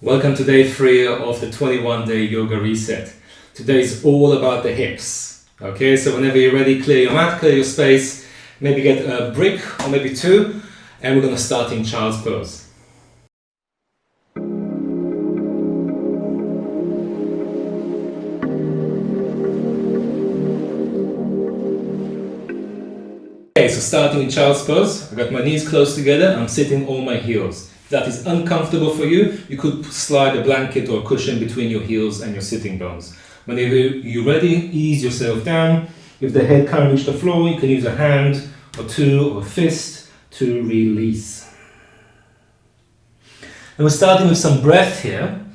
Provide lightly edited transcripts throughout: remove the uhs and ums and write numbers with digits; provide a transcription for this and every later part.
Welcome to day 3 of the 21-day yoga reset. Today is all about the hips. Okay, so whenever you're ready, clear your mat, clear your space, maybe get a brick or maybe two, and we're going to start in child's pose. Okay, so starting in child's pose, I've got my knees close together, I'm sitting on my heels. If that is uncomfortable for you, you could slide a blanket or a cushion between your heels and your sitting bones. Whenever you're ready, ease yourself down. If the head can't reach the floor, you can use a hand or two or a fist to release. And we're starting with some breath here.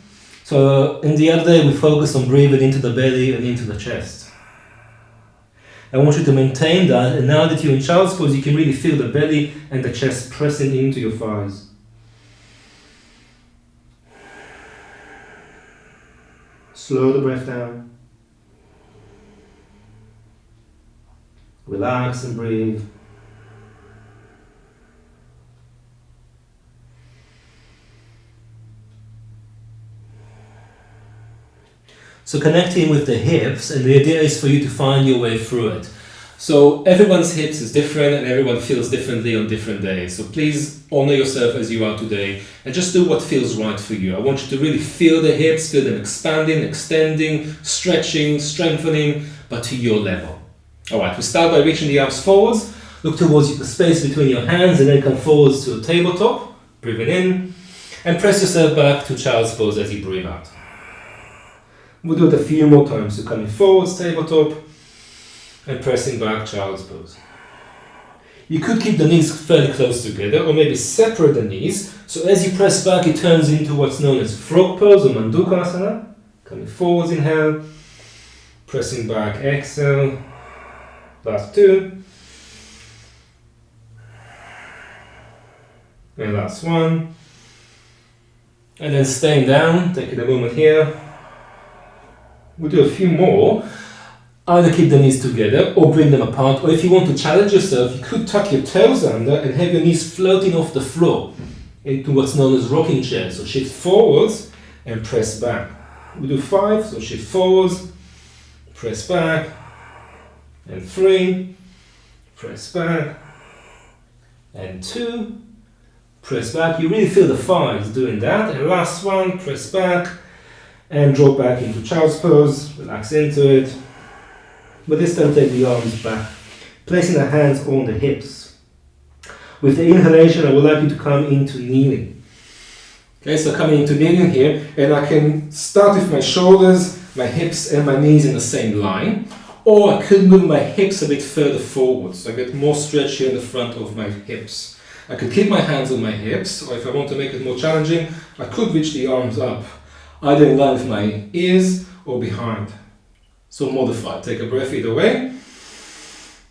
So in the other day, we focused on breathing into the belly and into the chest. I want you to maintain that, and now that you're in child's pose, you can really feel the belly and the chest pressing into your thighs. Slow the breath down. Relax and breathe. So connecting with the hips, and the idea is for you to find your way through it. So everyone's hips is different and everyone feels differently on different days. So please honor yourself as you are today and just do what feels right for you. I want you to really feel the hips, feel them expanding, extending, stretching, strengthening, but to your level. Alright, we start by reaching the arms forwards. Look towards the space between your hands and then come forwards to a tabletop. Breathing in and press yourself back to child's pose as you breathe out. We'll do it a few more times. So coming forwards, tabletop, and pressing back, child's pose. You could keep the knees fairly close together or maybe separate the knees. So as you press back, it turns into what's known as frog pose or Mandukasana. Coming forwards, inhale, pressing back, exhale. Last two. And last one. And then staying down, taking a moment here. We'll do a few more. Either keep the knees together or bring them apart, or if you want to challenge yourself, you could tuck your toes under and have your knees floating off the floor into what's known as rocking chair. So shift forwards and press back. We do 5, so shift forwards, press back, and 3, press back, and 2, press back. You really feel the thighs doing that. And last one, press back and drop back into child's pose, relax into it. But this time take the arms back, placing the hands on the hips. With the inhalation, I would like you to come into kneeling. Okay, so coming into kneeling here, and I can start with my shoulders, my hips and my knees in the same line, or I could move my hips a bit further forward, so I get more stretch here in the front of my hips. I could keep my hands on my hips, or if I want to make it more challenging, I could reach the arms up, either in line with my ears or behind. So modify, take a breath either way,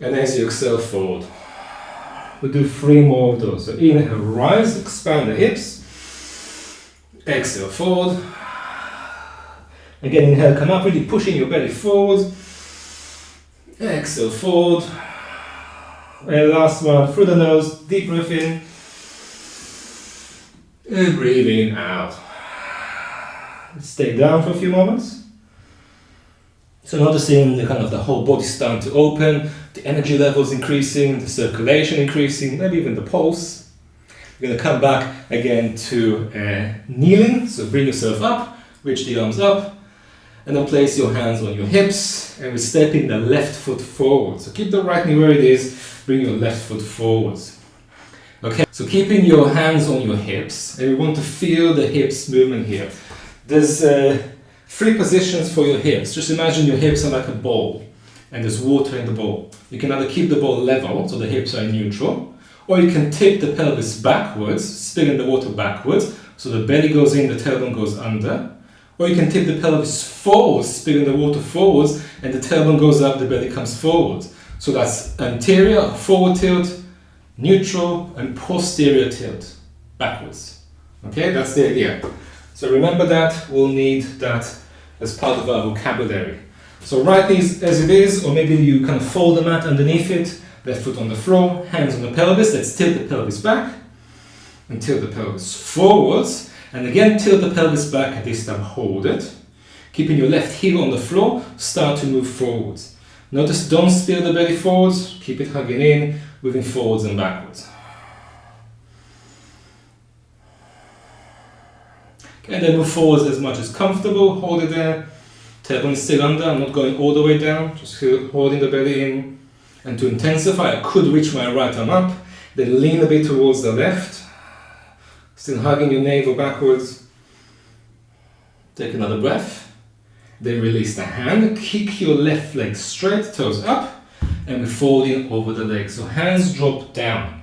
and as you exhale forward. We'll do 3 more of those. So inhale, rise, expand the hips, exhale forward. Again, inhale, come up, really pushing your belly forward, exhale forward, and last one, through the nose, deep breath in, and breathing out. Stay down for a few moments. So noticing the whole body starting to open, the energy levels increasing, the circulation increasing, maybe even the pulse. You're going to come back again to kneeling, so bring yourself up, reach the arms up, and then place your hands on your hips, and we're stepping the left foot forward. So keep the right knee where it is, bring your left foot forwards. Okay, so keeping your hands on your hips, and we want to feel the hips movement here. There's 3 positions for your hips. Just imagine your hips are like a bowl and there's water in the bowl. You can either keep the bowl level, so the hips are in neutral, or you can tip the pelvis backwards, spilling the water backwards, so the belly goes in, the tailbone goes under. Or you can tip the pelvis forwards, spilling the water forwards, and the tailbone goes up, the belly comes forward. So that's anterior, forward tilt, neutral, and posterior tilt, backwards. Okay, that's the idea. So remember that, we'll need that as part of our vocabulary. So right knee as it is, or maybe you kind of fold the mat underneath it, left foot on the floor, hands on the pelvis, let's tilt the pelvis back, and tilt the pelvis forwards, And again, tilt the pelvis back, and this time hold it. Keeping your left heel on the floor, start to move forwards. Notice, don't spill the belly forwards, keep it hugging in, moving forwards and backwards. Okay, and then move forwards as much as comfortable, hold it there. Tailbone is still under, I'm not going all the way down, just holding the belly in. And to intensify, I could reach my right arm up, then lean a bit towards the left. Still hugging your navel backwards. Take another breath. Then release the hand, kick your left leg straight, toes up, and we're folding over the leg. So hands drop down.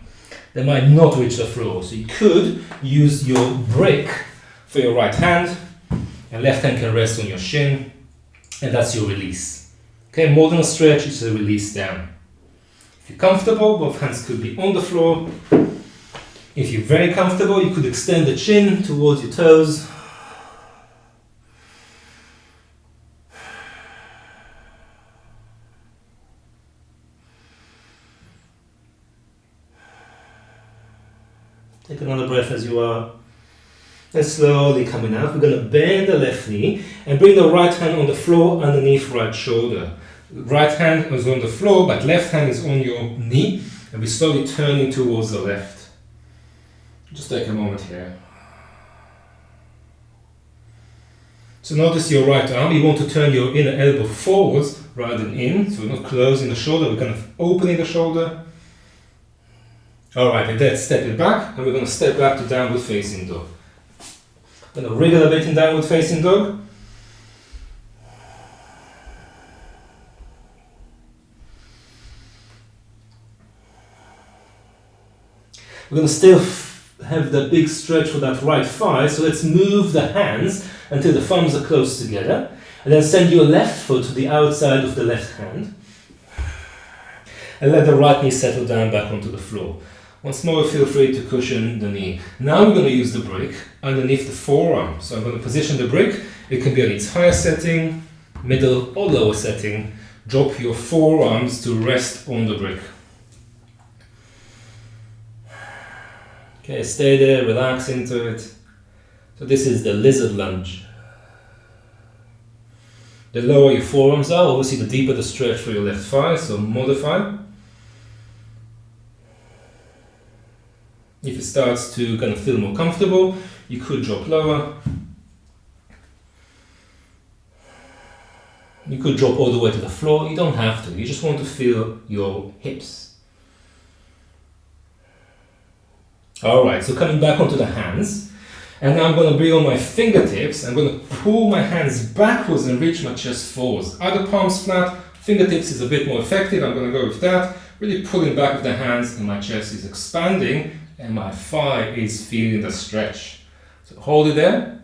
They might not reach the floor. So you could use your break for your right hand, and left hand can rest on your shin, and that's your release. Okay, more than a stretch, it's a release down. If you're comfortable, both hands could be on the floor. If you're very comfortable, you could extend the chin towards your toes. Take another breath as you are. And slowly coming out, we're going to bend the left knee and bring the right hand on the floor underneath right shoulder. Right hand is on the floor, but left hand is on your knee, and we're slowly turning towards the left. Just take a moment here. So notice your right arm, you want to turn your inner elbow forwards rather than in, so we're not closing the shoulder, we're kind of opening the shoulder. Alright, and then step it back, and we're going to step back to downward facing dog. I'm going to wriggle a bit in downward facing dog. We're going to still have the big stretch for that right thigh, so let's move the hands until the thumbs are close together, and then send your left foot to the outside of the left hand, and let the right knee settle down back onto the floor. Once more, feel free to cushion the knee. Now we're going to use the brick underneath the forearm. So I'm going to position the brick. It can be on its higher setting, middle or lower setting. Drop your forearms to rest on the brick. Okay, stay there, relax into it. So this is the lizard lunge. The lower your forearms are, obviously the deeper the stretch for your left thigh, so modify. If it starts to kind of feel more comfortable, you could drop lower. You could drop all the way to the floor. You don't have to. You just want to feel your hips. Alright, so coming back onto the hands. And now I'm going to bring on my fingertips. I'm going to pull my hands backwards and reach my chest forwards. Other palms flat. Fingertips is a bit more effective. I'm going to go with that. Really pulling back with the hands, and my chest is expanding. And my thigh is feeling the stretch. So hold it there.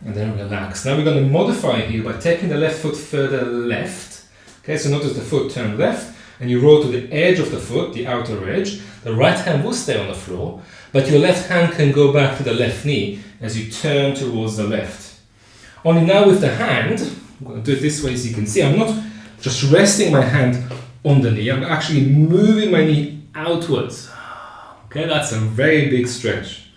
And then relax. Now we're going to modify here by taking the left foot further left. Okay, so notice the foot turn left. And you roll to the edge of the foot, the outer edge. The right hand will stay on the floor. But your left hand can go back to the left knee as you turn towards the left. Only now with the hand, I'm going to do it this way so you can see. I'm not just resting my hand on the knee. I'm actually moving my knee outwards. Okay, that's a very big stretch.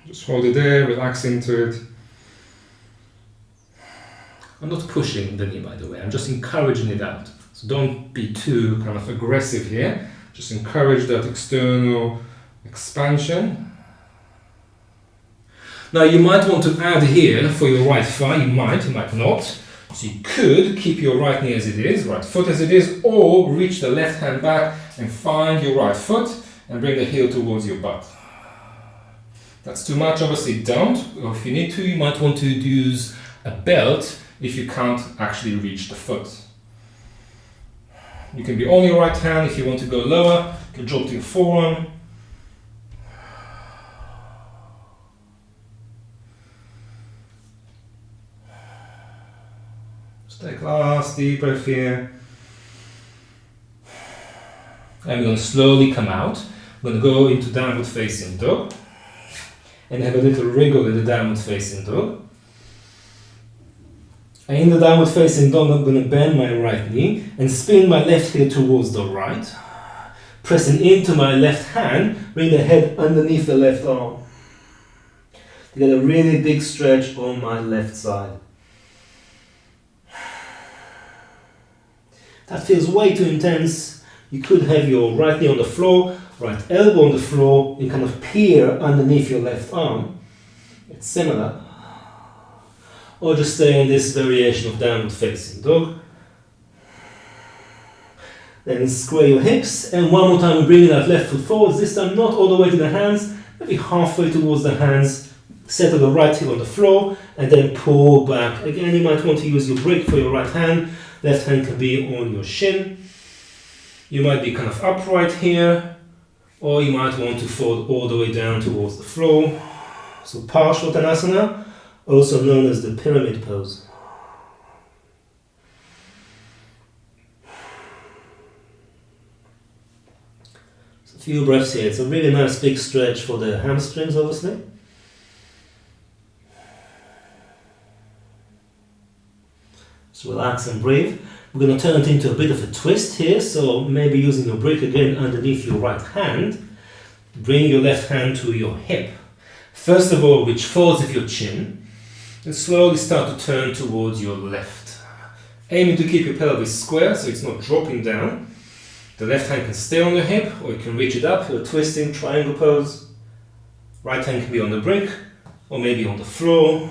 Just hold it there, relax into it. I'm not pushing the knee, by the way, I'm just encouraging it out. So don't be too kind of aggressive here. Just encourage that external expansion. Now you might want to add here for your right thigh, you might not. So you could keep your right knee as it is, right foot as it is, or reach the left hand back and find your right foot and bring the heel towards your butt. That's too much, obviously don't. Or if you need to, you might want to use a belt if you can't actually reach the foot. You can be on your right hand. If you want to go lower, you can drop to your forearm. Take a last deep breath here. And we're going to slowly come out. We're going to go into downward facing dog. And have a little wriggle in the downward facing dog. And in the downward facing dog, I'm going to bend my right knee and spin my left heel towards the right. pressing into my left hand, bring the head underneath the left arm. To get a really big stretch on my left side. That feels way too intense. You could have your right knee on the floor, right elbow on the floor, and kind of peer underneath your left arm. It's similar. Or just stay in this variation of downward facing dog. Then square your hips, and one more time we bring that left foot forwards, this time not all the way to the hands, maybe halfway towards the hands, settle the right heel on the floor, and then pull back. Again, you might want to use your brake for your right hand, left hand can be on your shin. You might be kind of upright here, or you might want to fold all the way down towards the floor. So Parshvattanasana, also known as the pyramid pose. So a few breaths here. It's a really nice big stretch for the hamstrings, obviously. So relax and breathe. We're going to turn it into a bit of a twist here, so maybe using your brake again underneath your right hand. Bring your left hand to your hip. First of all, reach forwards with your chin and slowly start to turn towards your left. Aiming to keep your pelvis square so it's not dropping down. The left hand can stay on your hip, or you can reach it up for a twisting triangle pose. Right hand can be on the brake or maybe on the floor.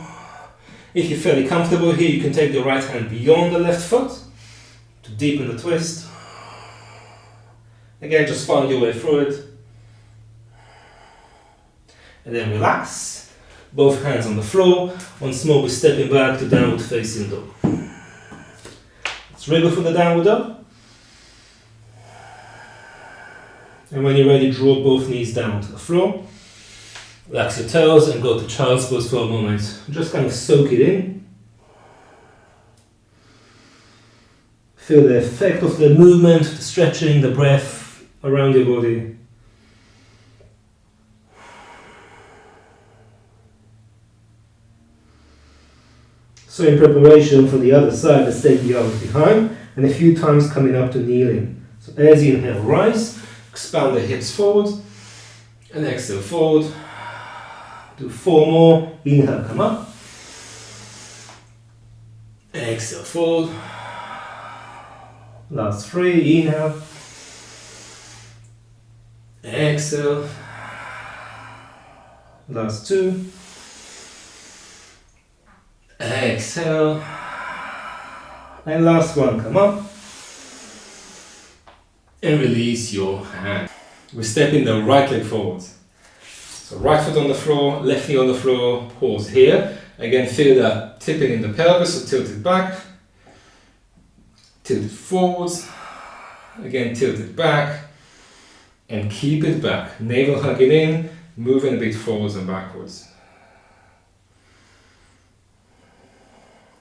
If you're fairly comfortable here, you can take the right hand beyond the left foot to deepen the twist. Again, just find your way through it. And then relax. Both hands on the floor. Once more, we're stepping back to downward facing dog. Let's wriggle for the downward dog. And when you're ready, draw both knees down to the floor. Relax your toes and go to child's pose for a moment. Just kind of soak it in. Feel the effect of the movement, the stretching, the breath around your body. So in preparation for the other side, let's take the arms behind and a few times coming up to kneeling. So as you inhale, rise, expand the hips forward, and exhale forward. Do 4 more. Inhale, come up. Exhale, forward. Last 3. Inhale. Exhale. Last 2. Exhale. And last one, come up. And release your hand. We're stepping the right leg forward. So right foot on the floor, left knee on the floor, pause here. Again, feel that tipping in the pelvis, so tilt it back. Tilt it forwards. Again, tilt it back. And keep it back. Navel hugging in, moving a bit forwards and backwards.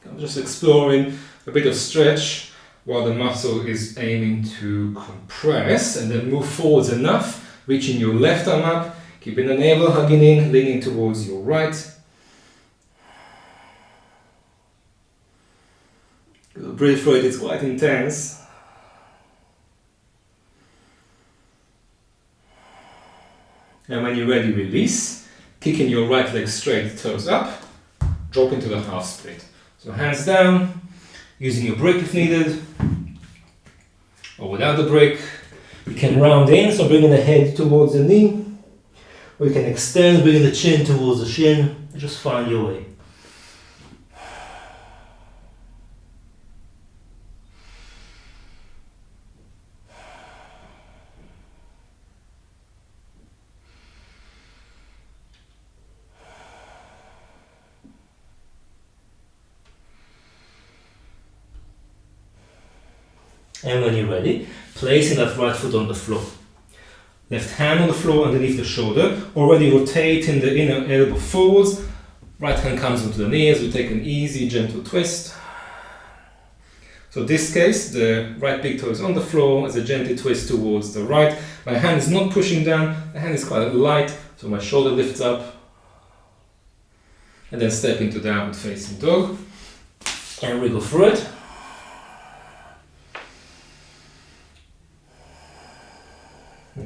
I'm just exploring a bit of stretch while the muscle is aiming to compress, and then move forwards enough, reaching your left arm up. Keeping the navel hugging in, leaning towards your right. Breathe through it, it's quite intense. And when you're ready, release. Kicking your right leg straight, toes up. Drop into the half split. So hands down, using your brake if needed. Or without the brake. You can round in, so bringing the head towards the knee. We can extend, bringing the chin towards the shin. Just find your way. And when you're ready, placing that right foot on the floor. Left hand on the floor underneath the shoulder, already rotating the inner elbow forwards. Right hand comes onto the knee as we take an easy, gentle twist. So in this case, the right big toe is on the floor as a gentle twist towards the right. My hand is not pushing down, the hand is quite light, so my shoulder lifts up. And then step into downward facing dog. And wriggle through it.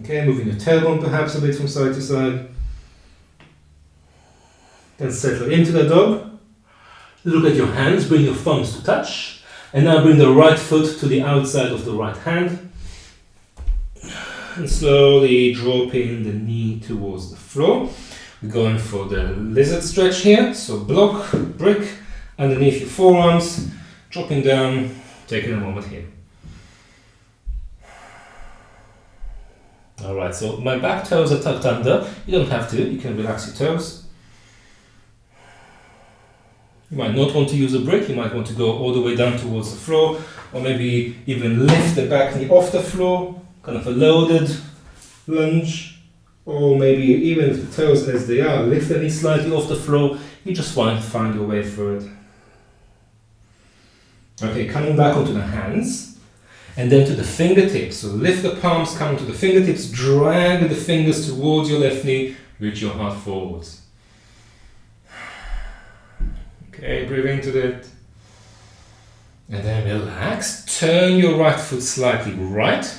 Okay, moving your tailbone perhaps a bit from side to side. Then settle into the dog. Look at your hands, bring your thumbs to touch. And now bring the right foot to the outside of the right hand. And slowly dropping the knee towards the floor. We're going for the lizard stretch here. So block, brick, underneath your forearms, dropping down, taking a moment here. Alright, so my back toes are tucked under. You don't have to, you can relax your toes. You might not want to use a brick, you might want to go all the way down towards the floor, or maybe even lift the back knee off the floor, kind of a loaded lunge, or maybe even with the toes as they are, lift the knee slightly off the floor. You just want to find your way through it. Okay, coming back onto the hands. And then to the fingertips. So lift the palms, come to the fingertips, drag the fingers towards your left knee, reach your heart forwards. Okay, breathe into that. And then relax. Turn your right foot slightly right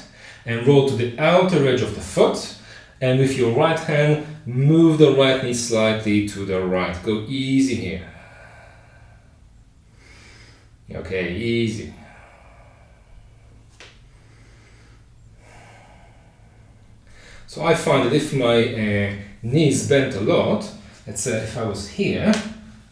and roll to the outer edge of the foot. And with your right hand, move the right knee slightly to the right. Go easy here. Okay, easy. So I find that if my knees bent a lot, let's say if I was here,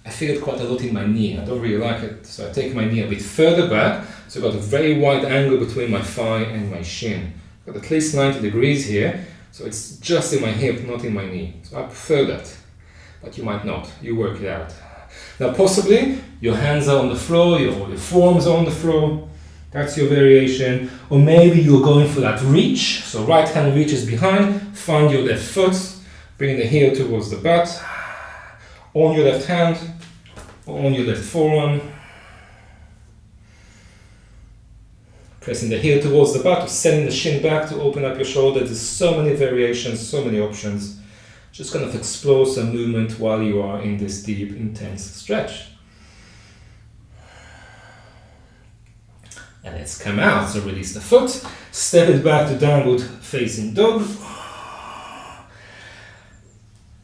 I feel it quite a lot in my knee. I don't really like it, so I take my knee a bit further back, so I've got a very wide angle between my thigh and my shin. I've got at least 90 degrees here, so it's just in my hip, not in my knee. So I prefer that, but you might not. You work it out. Now possibly your hands are on the floor, your forearms are on the floor. That's your variation. Or maybe you're going for that reach. So right hand reaches behind, find your left foot, bring the heel towards the butt, on your left hand, or on your left forearm. Pressing the heel towards the butt, or sending the shin back to open up your shoulder. There's so many variations, so many options. Just kind of explore some movement while you are in this deep, intense stretch. And let's come out, so release the foot, step it back to downward facing dog.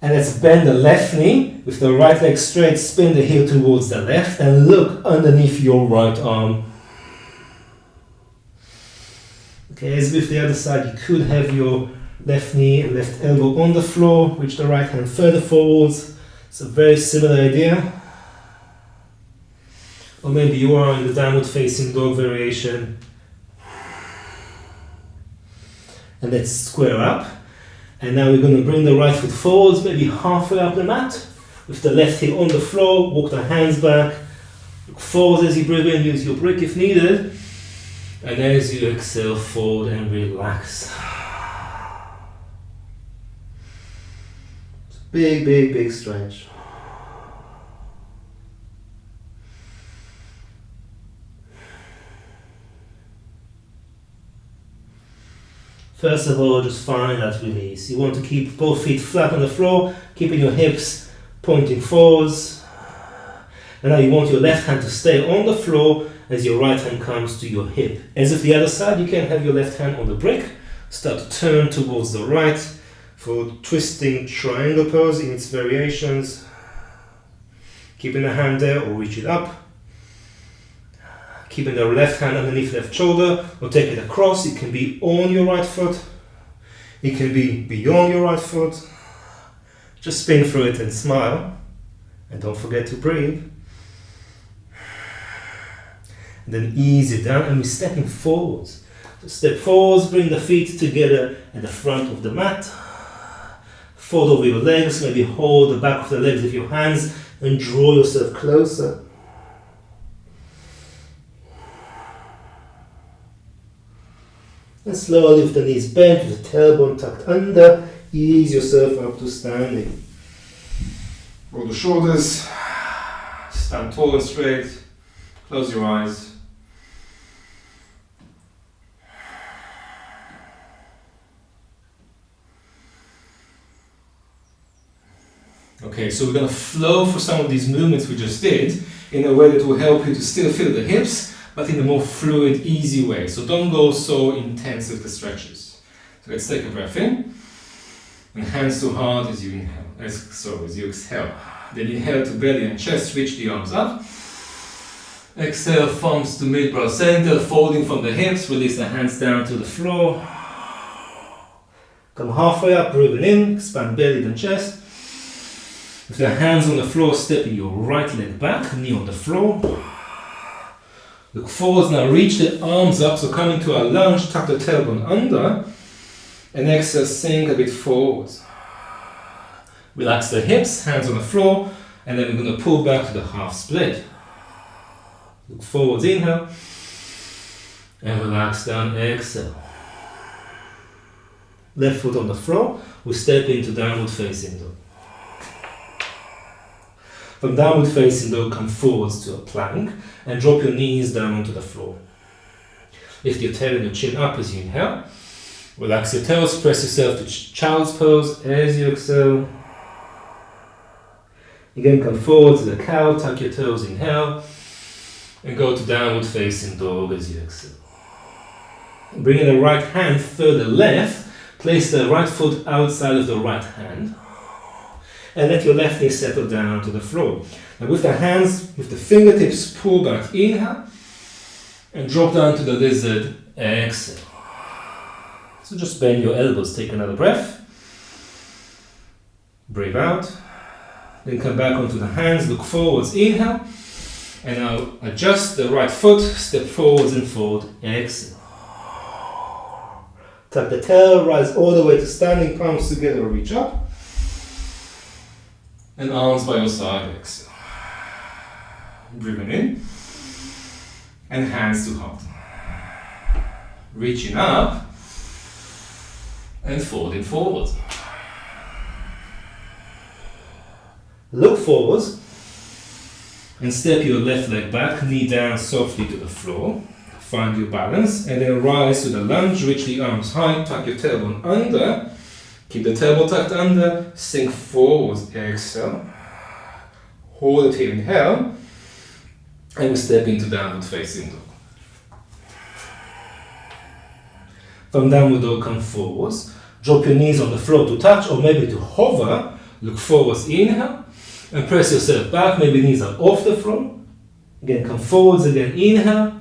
And let's bend the left knee with the right leg straight, spin the heel towards the left and look underneath your right arm. Okay, as with the other side, you could have your left knee and left elbow on the floor, reach the right hand further forwards. It's a very similar idea. Or maybe you are in the downward facing dog variation. And let's square up. And now we're going to bring the right foot forwards, maybe halfway up the mat. With the left heel on the floor, walk the hands back. Look forward as you breathe in, use your brick if needed. And as you exhale, forward and relax. It's a big, big, big stretch. First of all, just find that release. You want to keep both feet flat on the floor, keeping your hips pointing forwards. And now you want your left hand to stay on the floor as your right hand comes to your hip. As if the other side, you can have your left hand on the brick. Start to turn towards the right for twisting triangle pose in its variations. Keeping the hand there or reach it up. Keeping the left hand underneath left shoulder or take it across. It can be on your right foot. It can be beyond your right foot. Just spin through it and smile. And don't forget to breathe. And then ease it down and we're stepping forwards. So step forwards, bring the feet together at the front of the mat. Fold over your legs, maybe hold the back of the legs with your hands and draw yourself closer. And slowly with the knees bent, with the tailbone tucked under, ease yourself up to standing. Roll the shoulders, stand tall and straight, close your eyes. Okay, so we're going to flow for some of these movements we just did in a way that will help you to still feel the hips, but in a more fluid, easy way. So don't go so intense with the stretches. Let's take a breath in. And hands to heart as you inhale. As you exhale. Then inhale to belly and chest, reach the arms up. Exhale, thumbs to mid-brow center, folding from the hips, release the hands down to the floor. Come halfway up, breathing in, expand belly and chest. With the hands on the floor, stepping your right leg back, knee on the floor. Look forwards now, reach the arms up, so come into a lunge, tuck the tailbone under. And exhale, sink a bit forwards. Relax the hips, hands on the floor, and then we're going to pull back to the half split. Look forwards, inhale, and relax down, exhale. Left foot on the floor, we step into downward facing dog. From downward facing dog, come forwards to a plank, and drop your knees down onto the floor. Lift your tail and your chin up as you inhale. Relax your toes, press yourself to child's pose as you exhale. Again, come forward to the cow, tuck your toes, inhale. And go to downward facing dog as you exhale. Bring in the right hand further left, place the right foot outside of the right hand. And let your left knee settle down to the floor. Now with the hands, with the fingertips, pull back, inhale. And drop down to the lizard, exhale. So just bend your elbows, take another breath. Breathe out. Then come back onto the hands, look forwards, inhale. And now adjust the right foot, step forwards and forward, exhale. Tuck the tail, rise all the way to standing, palms together, reach up. And arms by your side, exhale. Breathing in. And hands to heart. Reaching up. And folding forward. Look forwards. And step your left leg back, knee down softly to the floor. Find your balance and then rise to the lunge, reach the arms high, tuck your tailbone under. Keep the tailbone tucked under, sink forwards, exhale. Hold it here, inhale. And we step into downward facing dog. From downward dog, come forwards. Drop your knees on the floor to touch or maybe to hover. Look forwards, inhale. And press yourself back, maybe knees are off the floor. Again, come forwards again, inhale.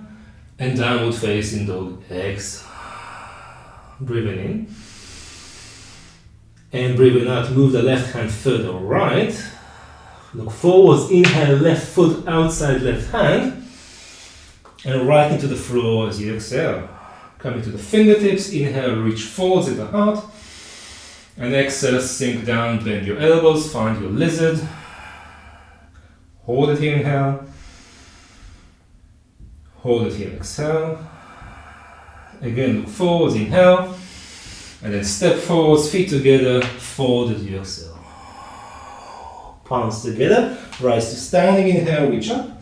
And downward facing dog, exhale. Breathing in. And breathing out, move the left hand further right. Look forwards, inhale, left foot outside left hand. And right into the floor as you exhale. Coming to the fingertips, inhale, reach forwards in the heart. And exhale, sink down, bend your elbows, find your lizard. Hold it here, inhale. Hold it here, exhale. Again, look forwards, inhale. And then step forwards, feet together, forward as you exhale. Palms together, rise to standing, inhale, reach up.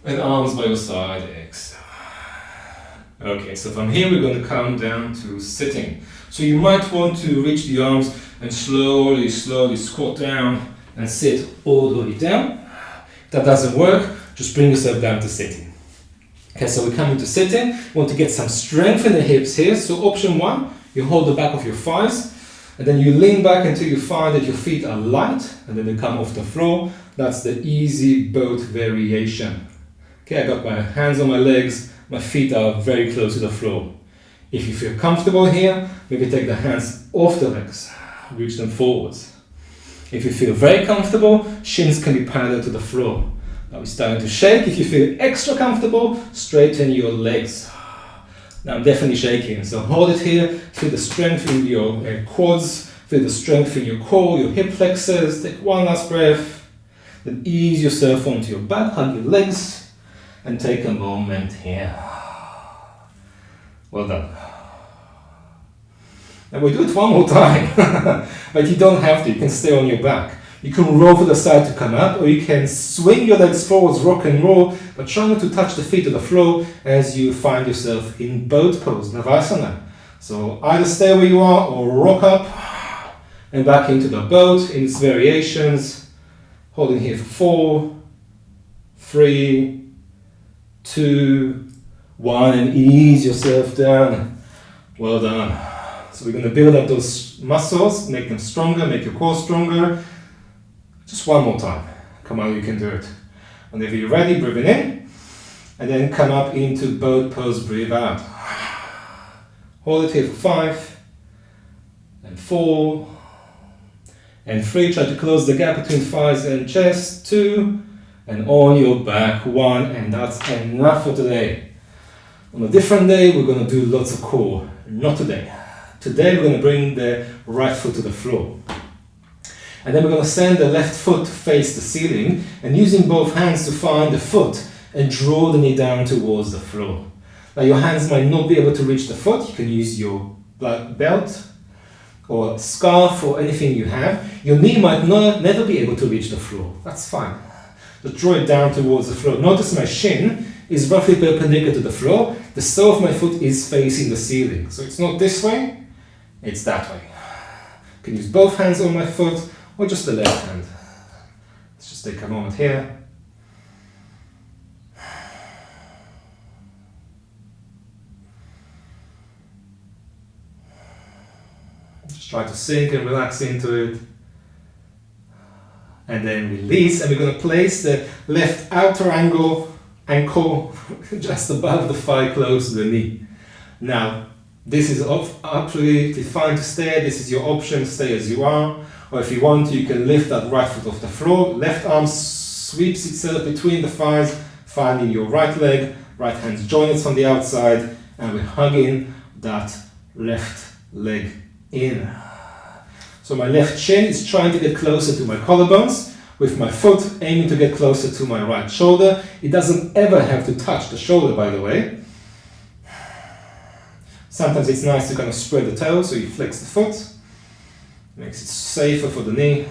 And arms by your side, exhale. Okay, so from here we're going to come down to sitting. So you might want to reach the arms and slowly squat down and sit all the way down. If that doesn't work, just bring yourself down to sitting. Okay, so we come into sitting. You want to get some strength in the hips here. So option one, you hold the back of your thighs and then you lean back until you find that your feet are light and then they come off the floor. That's the easy boat variation. Okay, I got my hands on my legs, my feet are very close to the floor. If you feel comfortable here, maybe take the hands off the legs, reach them forwards. If you feel very comfortable, shins can be parallel to the floor. Now we're starting to shake. If you feel extra comfortable, straighten your legs. Now I'm definitely shaking, so hold it here. Feel the strength in your quads, feel the strength in your core, your hip flexors. Take one last breath. Then ease yourself onto your back, hug your legs, and take a moment here. Well done. And we'll do it one more time. But you don't have to, you can stay on your back. You can roll to the side to come up, or you can swing your legs forwards, rock and roll, but try not to touch the feet to the floor as you find yourself in boat pose, Navasana. So either stay where you are or rock up and back into the boat in its variations. Holding here for 4, 3, 2, 1, and ease yourself down. Well done. So we're going to build up those muscles, make them stronger, make your core stronger. Just one more time. Come on, you can do it. Whenever you're ready, breathing in. And then come up into boat pose, breathe out. Hold it here for 5. And 4. And 3. Try to close the gap between thighs and chest. 2. And on your back. 1. And that's enough for today. On a different day, we're going to do lots of core. Not today. Today, we're going to bring the right foot to the floor. And then we're going to send the left foot to face the ceiling and using both hands to find the foot and draw the knee down towards the floor. Now your hands might not be able to reach the foot. You can use your belt or scarf or anything you have. Your knee might never be able to reach the floor. That's fine. Just draw it down towards the floor. Notice my shin is roughly perpendicular to the floor. The sole of my foot is facing the ceiling. So it's not this way, it's that way. I can use both hands on my foot or just the left hand. Let's just take a moment here. Just try to sink and relax into it. And then release, and we're going to place the left outer ankle just above the thigh, close to the knee. Now, this is absolutely fine to stay. This is your option, stay as you are. Or if you want to, you can lift that right foot off the floor. Left arm sweeps itself between the thighs, finding your right leg. Right hand's joined from the outside, and we're hugging that left leg in. So my left shin is trying to get closer to my collarbones, with my foot aiming to get closer to my right shoulder. It doesn't ever have to touch the shoulder, by the way. Sometimes it's nice to kind of spread the toes, so you flex the foot. Makes it safer for the knee.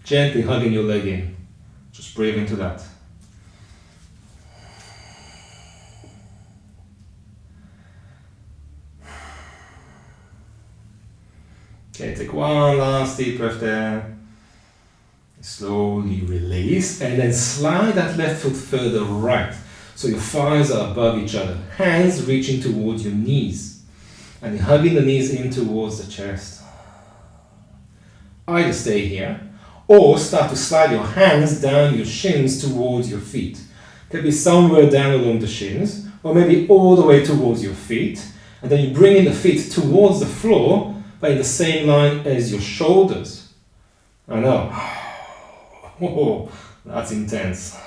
Gently hugging your leg in. Just breathe into that. Okay, take one last deep breath there. Slowly release and then slide that left foot further right. So your thighs are above each other. Hands reaching towards your knees. And you're hugging the knees in towards the chest. Either stay here or start to slide your hands down your shins towards your feet. Could be somewhere down along the shins or maybe all the way towards your feet. And then you bring in the feet towards the floor but in the same line as your shoulders. I know. Oh, that's intense.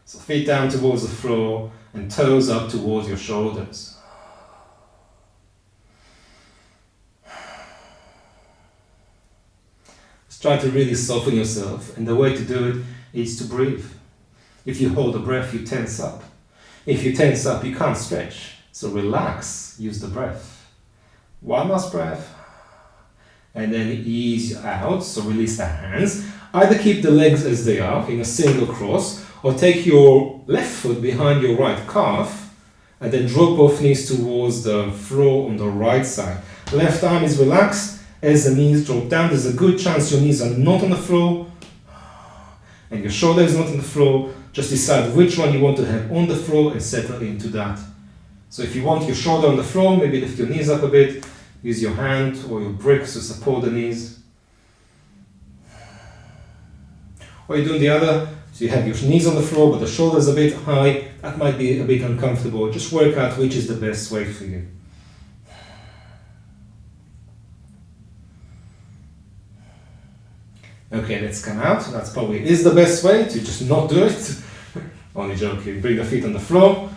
So feet down towards the floor and toes up towards your shoulders. Just try to really soften yourself, and the way to do it is to breathe. If you hold the breath, you tense up. If you tense up, you can't stretch. So relax, use the breath. One last breath. And then ease out, so release the hands. Either keep the legs as they are in a single cross, or take your left foot behind your right calf, and then drop both knees towards the floor on the right side. Left arm is relaxed as the knees drop down. There's a good chance your knees are not on the floor, and your shoulder is not on the floor. Just decide which one you want to have on the floor and settle into that. So if you want your shoulder on the floor, maybe lift your knees up a bit. Use your hand or your bricks to support the knees. Or you're doing the other, so you have your knees on the floor but the shoulders a bit high. That might be a bit uncomfortable. Just work out which is the best way for you. Okay, let's come out. That's probably is the best way to just not do it. Only joking. Bring the feet on the floor.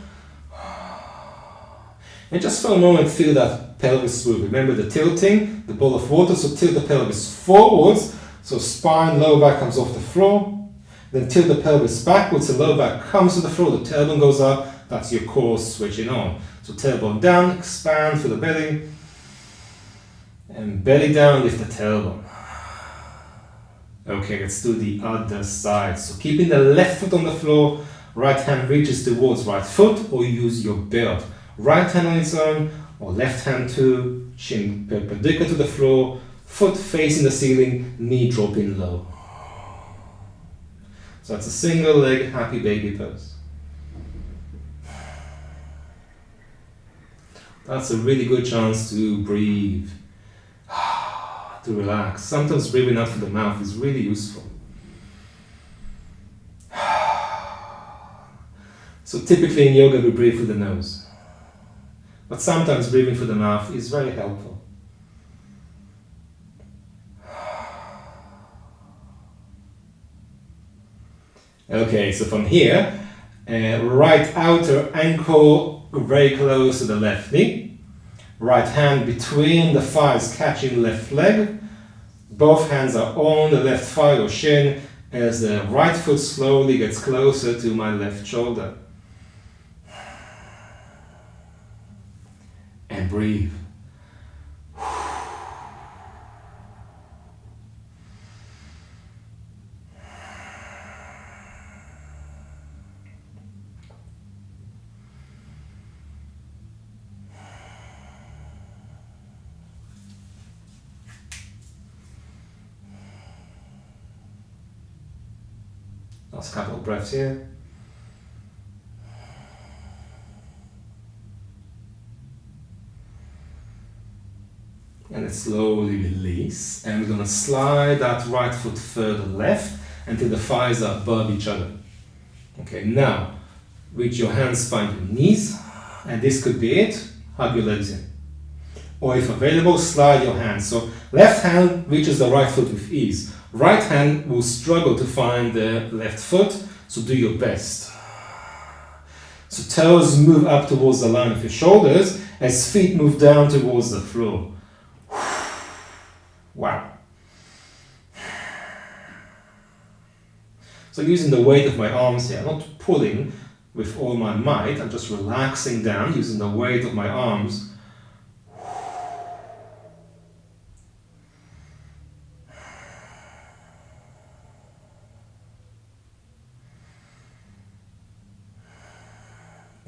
And just for a moment feel that pelvis move. Remember the tilting, the ball of water, so tilt the pelvis forwards, so spine, lower back comes off the floor. Then tilt the pelvis backwards, the lower back comes to the floor, the tailbone goes up, that's your core switching on. So tailbone down, expand for the belly, and belly down, lift the tailbone. Okay, let's do the other side. So keeping the left foot on the floor, right hand reaches towards right foot, or use your belt. Right hand on its own, or left hand too, shin perpendicular to the floor, foot facing the ceiling, knee dropping low. So that's a single leg happy baby pose. That's a really good chance to breathe, to relax. Sometimes breathing out through the mouth is really useful. So typically in yoga we breathe through the nose, but sometimes breathing through the mouth is very helpful. Okay, so from here, right outer ankle very close to the left knee, right hand between the thighs catching left leg, both hands are on the left thigh or shin as the right foot slowly gets closer to my left shoulder. And breathe. Last couple of breaths here. And then slowly release. And we're going to slide that right foot further left until the thighs are above each other. Okay, now reach your hands, find your knees. And this could be it. Hug your legs in. Or if available, slide your hands. So left hand reaches the right foot with ease. Right hand will struggle to find the left foot, so do your best. So toes move up towards the line of your shoulders as feet move down towards the floor. Wow. So using the weight of my arms here, I'm not pulling with all my might, I'm just relaxing down using the weight of my arms.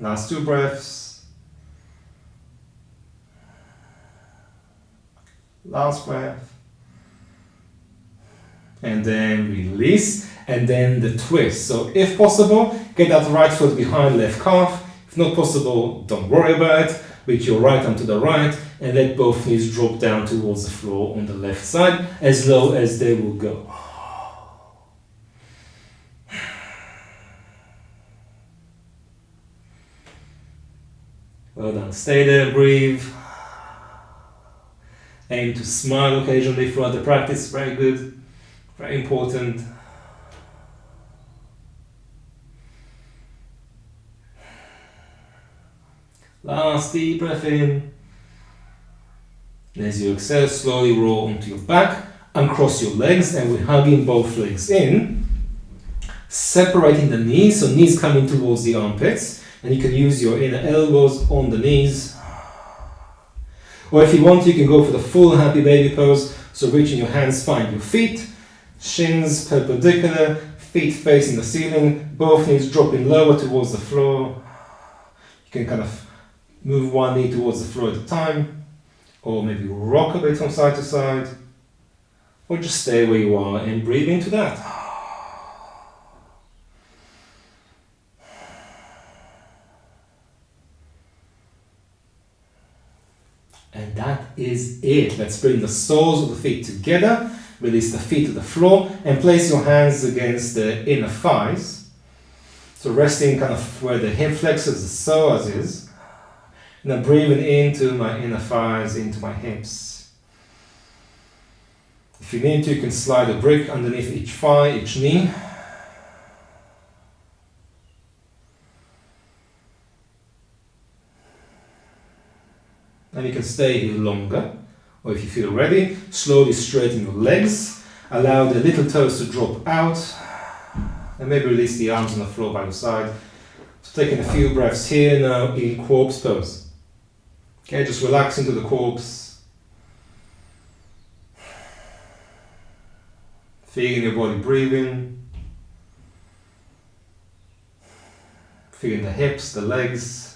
Last 2 breaths. Last breath. And then release. And then the twist. So if possible, get that right foot behind left calf. If not possible, don't worry about it. Reach your right arm to the right and let both knees drop down towards the floor on the left side as low as they will go. Well done. Stay there, breathe. Aim to smile occasionally throughout the practice. Very good. Very important. Last deep breath in. And as you exhale, slowly roll onto your back. Uncross your legs and we're hugging both legs in. Separating the knees, so knees coming towards the armpits. And you can use your inner elbows on the knees. Or if you want, you can go for the full happy baby pose. So reaching your hands, find your feet. Shins perpendicular, feet facing the ceiling. Both knees dropping lower towards the floor. You can kind of move one knee towards the floor at a time. Or maybe rock a bit from side to side. Or just stay where you are and breathe into that. And that is it. Let's bring the soles of the feet together. Release the feet to the floor and place your hands against the inner thighs. So resting kind of where the hip flexors, the psoas is. And then breathing into my inner thighs, into my hips. If you need to, you can slide a brick underneath each thigh, each knee. And you can stay here longer, or if you feel ready, slowly straighten your legs, allow the little toes to drop out, and maybe release the arms on the floor by your side. So taking a few breaths here now in corpse pose. Okay, just relax into the corpse, feeling your body breathing, feeling the hips, the legs.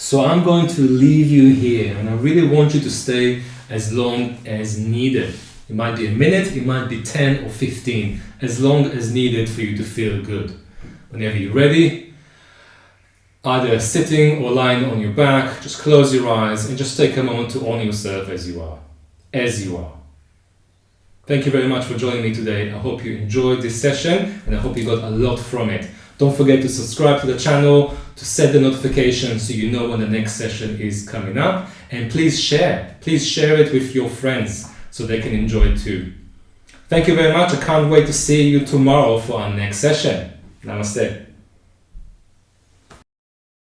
So I'm going to leave you here, and I really want you to stay as long as needed. It might be a minute, it might be 10 or 15, as long as needed for you to feel good. Whenever you're ready, either sitting or lying on your back, just close your eyes and just take a moment to honor yourself as you are. As you are. Thank you very much for joining me today. I hope you enjoyed this session and I hope you got a lot from it. Don't forget to subscribe to the channel, to set the notifications so you know when the next session is coming up. And please share it with your friends so they can enjoy it too. Thank you very much. I can't wait to see you tomorrow for our next session. Namaste.